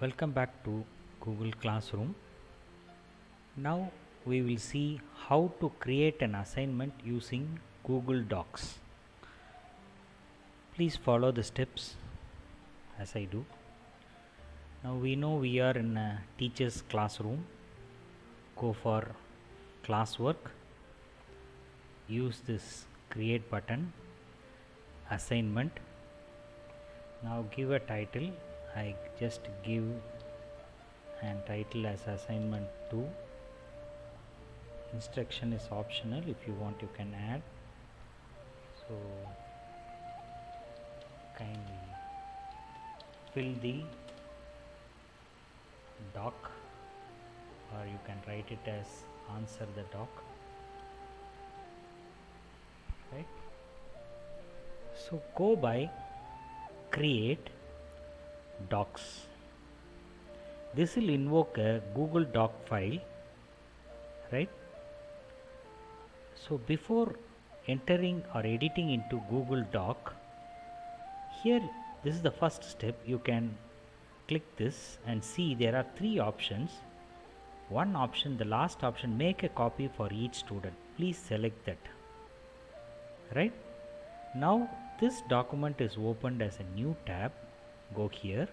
Welcome back to Google Classroom. Now we will see how to create an assignment using Google Docs. Please follow the steps as I do. Now we know we are in a teacher's classroom. Go for classwork. Use this create button, assignment. Now give a title. I just give and title as assignment 2. Instruction is optional. If you want you can add. So kindly fill the doc, or you can write it as answer the doc, right? So go by create docs. This will invoke a Google Doc file, right? So before entering or editing into Google Doc, here this is the first step. You can click this and see there are 3 options. One option, the last option, make a copy for each student. Please select that, right? Now this document is opened as a new tab. Go here.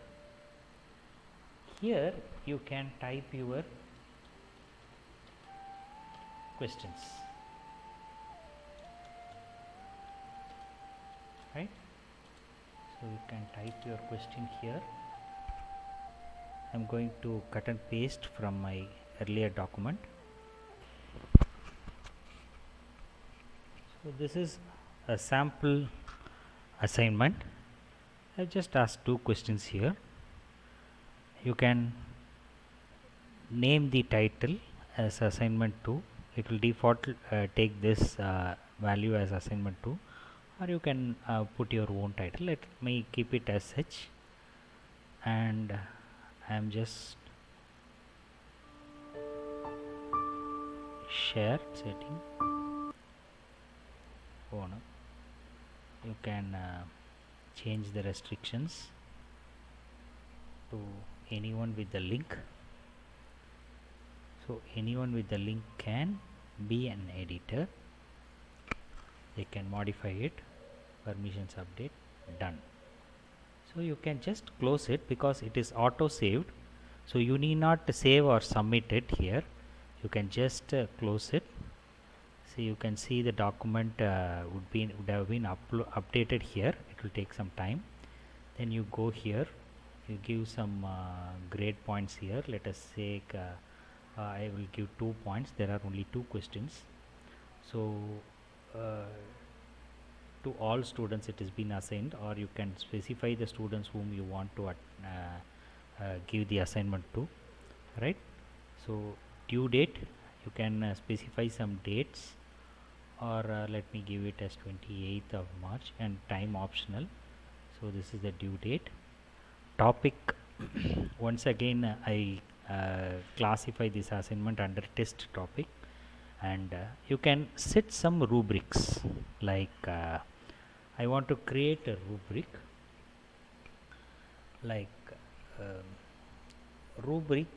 Here you can type your questions, right? So you can type your question here. I'm going to cut and paste from my earlier document. So this is a sample assignment. I just asked 2 questions here. You can name the title as assignment 2. It will default take this value as assignment 2, or you can put your own title. Let me keep it as such, and I am just share setting. Oh no, you can change the restrictions to anyone with the link. So anyone with the link can be an editor. They can modify it. Permissions update, done. So you can just close it because it is auto saved. So you need not save or submit it here. You can just close it. So you can see the document would have been updated here. It will take some time. Then you go here. You give some grade points here. Let us say I will give 2 points. There are only 2 questions. So to all students it has been assigned, or you can specify the students whom you want to give the assignment to, right? So due date, you can specify some dates, or let me give it as 28th of March, and time optional. So this is the due date. Topic once again I classify this assignment under test topic, and you can set some rubrics, like I want to create a rubric like rubric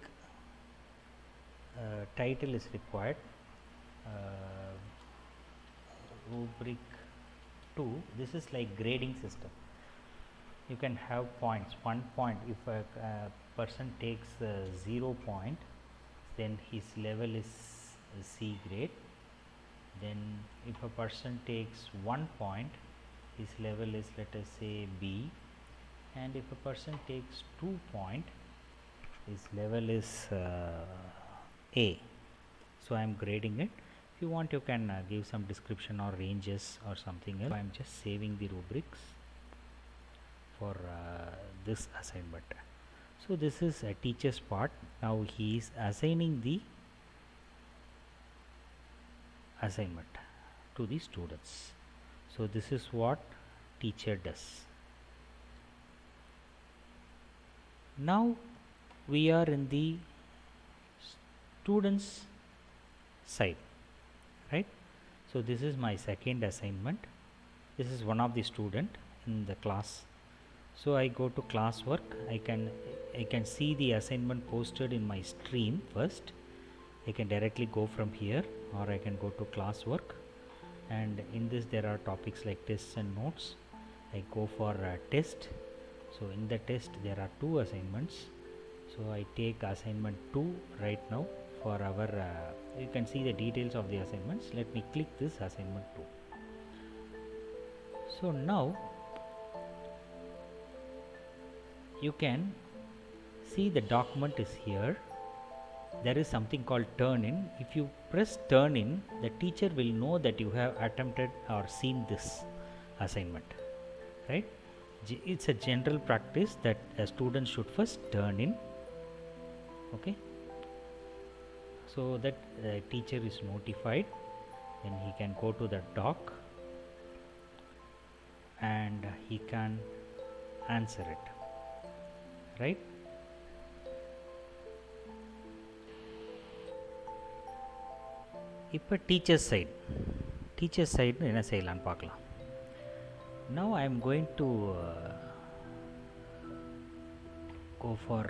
title is required, rubric 2. This is like grading system. You can have points. 1 point, if a person takes 0 point, then his level is C grade. Then if a person takes 1 point, his level is, let us say, B. And if a person takes 2 point, his level is A. So I am grading it. If you want, you can give some description or ranges or something else. So I am just saving the rubrics for this assignment. So this is a teacher's part. Now he is assigning the assignment to the students. So this is what teacher does. Now we are in the students side, right? So this is my second assignment. This is one of the student in the class. So I go to classwork. I can I can see the assignment posted in my stream first. I can directly go from here, or I can go to classwork, and in this there are topics like tests and notes. I go for test. So in the test there are 2 assignments, so I take assignment 2 right now for our you can see the details of the assignments. Let me click this assignment 2. So now you can see the document is here. There is something called turn in. If you press turn in, the teacher will know that you have attempted or seen this assignment, right? It's a general practice that a student should first turn in, okay, so that the teacher is notified. Then he can go to the doc and he can answer it, right? இப்போ teacher's side என்ன செய்யலான்னு பார்க்கலாம். Now I am going to go for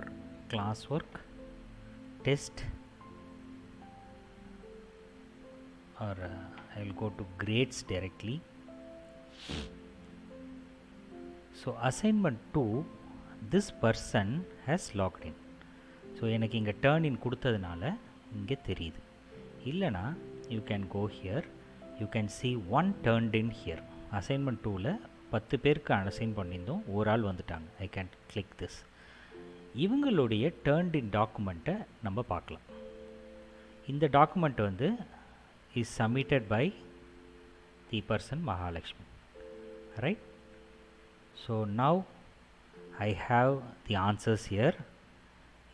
classwork, test, or I will go to grades directly. So assignment 2, this person has logged in. So எனக்கு இங்கே turn in கொடுத்ததுனால இங்கே தெரியுது. இல்லைனா you can go here, you can see one turned in here. assignment 2ல 10 பேருக்கு assign பண்ணியிருந்தோம், ஒரு ஆள் வந்துட்டாங்க. I can click this. இவங்களுடைய turned in டாக்குமெண்ட்டை நம்ம பார்க்கலாம். இந்த டாக்குமெண்ட் வந்து is submitted by the person Mahalakshmi, right? So now I have the answers here.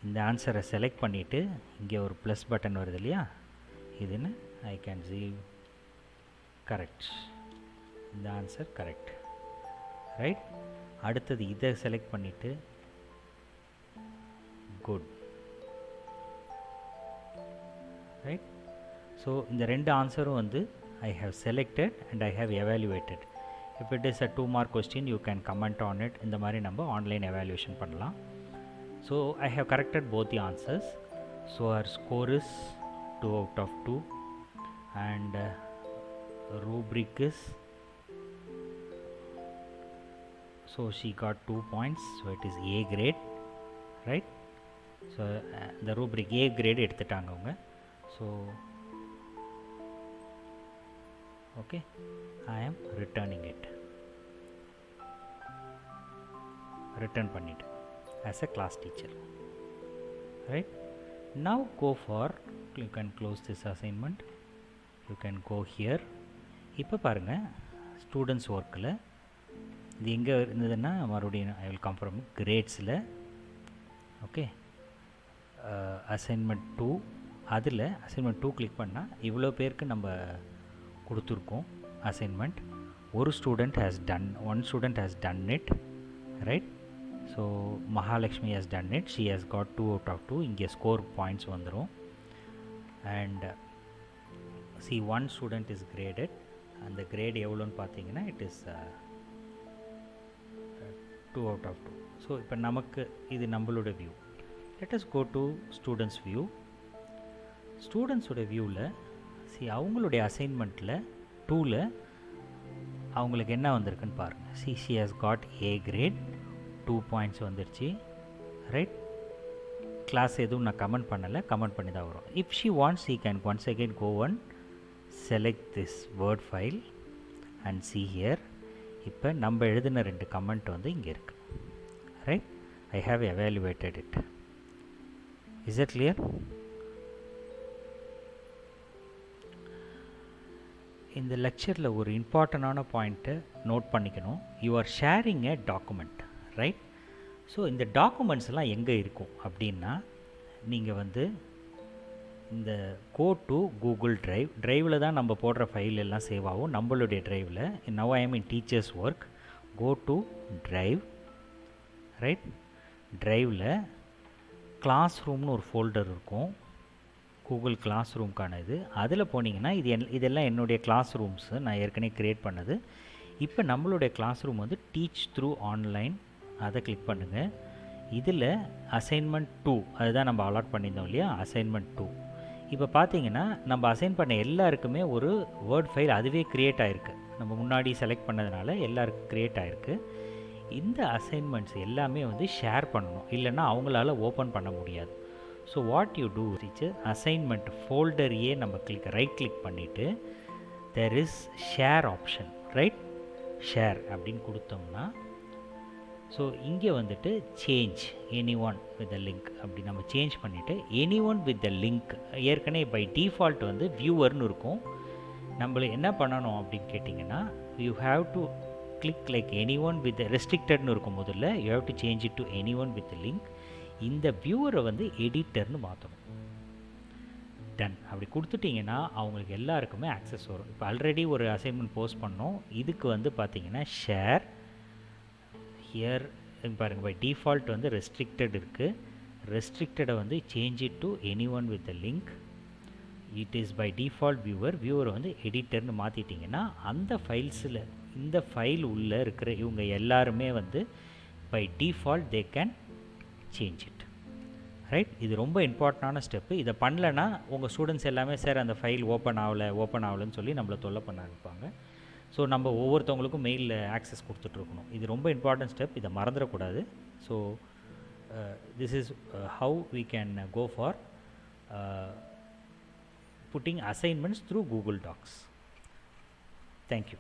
இந்த ஆன்சரை செலக்ட் பண்ணிவிட்டு இங்கே ஒரு ப்ளஸ் பட்டன் வருது இல்லையா, இதுன்னு I can see correct. இந்த ஆன்சர் கரெக்ட், ரைட்? அடுத்தது இதை செலக்ட் பண்ணிவிட்டு குட், ரைட்? ஸோ இந்த ரெண்டு ஆன்சரும் வந்து I have selected and I have evaluated. If it is a 2 mark question, you can comment on it. இந்த மாதிரி நம்ம ஆன்லைன் எவாலுவேஷன் பண்ணலாம். So I have corrected both the answers. So our score is 2 out of 2 and rubric is, so she got 2 points, so it is A grade, right? So the rubric A grade எடுத்துட்டாங்க அவங்க. So okay, I am returning it, return பண்ணிட்டு as a class teacher, right? Now go for, you can close this assignment, you can go here. இப்போ பாருங்கள் students ஒர்க்கில் இது எங்கே இருந்ததுன்னா மறுபடியும் I will come from கிரேட்ஸில், ஓகே, அசைன்மெண்ட் 2, அதில் அசைன்மெண்ட் 2 கிளிக் பண்ணால் இவ்வளோ பேருக்கு நம்ம கொடுத்துருக்கோம் அசைன்மெண்ட். ஒரு student has done, one student has done it, right? So Mahalakshmi has done it, she has God 2 out of 2. இங்கே ஸ்கோர் பாயிண்ட்ஸ் வந்துடும். And see one student is graded, அந்த கிரேட் எவ்வளோன்னு பார்த்தீங்கன்னா it is 2 out of 2. So இப்போ நமக்கு இது நம்மளோட view. let us go to students view. ஸ்டூடெண்ட்ஸோட வியூவில் see அவங்களுடைய அசைன்மெண்ட்டில் 2ல் அவங்களுக்கு என்ன வந்திருக்குன்னு பாருங்கள். see she has got A grade, 2 points வந்துருச்சு, ரைட்? கிளாஸ் எதுவும் நான் கமெண்ட் பண்ணலை, கமெண்ட் பண்ணி தான் வரும். if she wants she can once again go and select this word file and see here. இப்போ நம்ம எழுதின 2 கமெண்ட் வந்து இங்கே இருக்கு, right? I have evaluated it. Is that clear? இந்த லெக்சரில் ஒரு இம்பார்ட்டண்டான பாயிண்ட்டை நோட் பண்ணிக்கணும். You are sharing a document, right? So இந்த டாக்குமெண்ட்ஸ் எல்லாம் எங்கே இருக்கும் அப்படின்னா, நீங்கள் வந்து இந்த கோ டு கூகுள் ட்ரைவில் தான் நம்ம போடுற ஃபைல் எல்லாம் சேவ் ஆகும் நம்மளுடைய ட்ரைவில். Now I am in teachers work, go to drive, right? ட்ரைவில் கிளாஸ் ரூம்னு ஒரு ஃபோல்டர் இருக்கும், கூகுள் கிளாஸ் ரூம்க்கான இது. அதில் போனீங்கன்னா இதெல்லாம் என்னுடைய கிளாஸ் ரூம்ஸு, நான் ஏற்கனவே க்ரியேட் பண்ணது. இப்போ நம்மளுடைய கிளாஸ் ரூம் வந்து டீச் த்ரூ ஆன்லைன், அதை கிளிக் பண்ணுங்கள். இதில் அசைன்மெண்ட் 2 அதுதான் நம்ம அலாட் பண்ணியிருந்தோம் இல்லையா, அசைன்மெண்ட் 2. இப்போ பார்த்தீங்கன்னா நம்ம அசைன் பண்ண எல்லாருக்குமே ஒரு வேர்ட் ஃபைல் அதுவே க்ரியேட் ஆகிருக்கு. நம்ம முன்னாடி செலக்ட் பண்ணதுனால எல்லாருக்கும் க்ரியேட் ஆகிருக்கு. இந்த அசைன்மெண்ட்ஸ் எல்லாமே வந்து ஷேர் பண்ணணும், இல்லைன்னா அவங்களால ஓப்பன் பண்ண முடியாது. So what you do teacher, assignment ஃபோல்டரையே நம்ம ரைட் கிளிக் பண்ணிவிட்டு there is share option, right, share அப்படின்னு கொடுத்தோம்னா ஸோ இங்கே வந்துட்டு change any one with the link அப்படி நம்ம சேஞ்ச் பண்ணிவிட்டு any one with the link, ஏற்கனவே பை டிஃபால்ட் வந்து வியூவர்னு இருக்கும். நம்மள என்ன பண்ணணும் அப்படின்னு கேட்டிங்கன்னா you have to click like any one with ரெஸ்ட்ரிக்டட்னு இருக்கும். முதல்ல you have to change it to any one with link. இந்த வியூவரை வந்து எடிட்டர்னு மாற்றணும். டன் அப்படி கொடுத்துட்டிங்கன்னா அவங்களுக்கு எல்லாருக்குமே ஆக்சஸ் வரும். இப்போ ஆல்ரெடி ஒரு அசைன்மெண்ட் போஸ்ட் பண்ணோம், இதுக்கு வந்து பார்த்தீங்கன்னா ஷேர் ஹியர் பாருங்கள், பை டிஃபால்ட் வந்து ரெஸ்ட்ரிக்டட் இருக்குது. ரெஸ்ட்ரிக்டடை வந்து change it to any one with the link. It is by default வியூவரை வந்து எடிட்டர்னு மாற்றிட்டிங்கன்னா அந்த ஃபைல்ஸில் இந்த ஃபைல் உள்ளே இருக்கிற இவங்க எல்லாருமே வந்து by default they can change it, right. இது ரொம்ப இம்பார்ட்டண்டான ஸ்டெப்பு. இதை பண்ணலைன்னா உங்கள் ஸ்டூடெண்ட்ஸ் எல்லாமே சார் அந்த ஃபைல் ஓப்பன் ஆகலைன்னு சொல்லி நம்மளை தொல்லை பண்ண ஆரம்பிப்பாங்க. ஸோ நம்ம ஒவ்வொருத்தவங்களுக்கும் மெயிலில் ஆக்சஸ் கொடுத்துட்ருக்கணும். இது ரொம்ப இம்பார்ட்டன்ட் ஸ்டெப், இதை மறந்துடக்கூடாது. So this is how we can go for putting assignments through Google Docs. Thank you.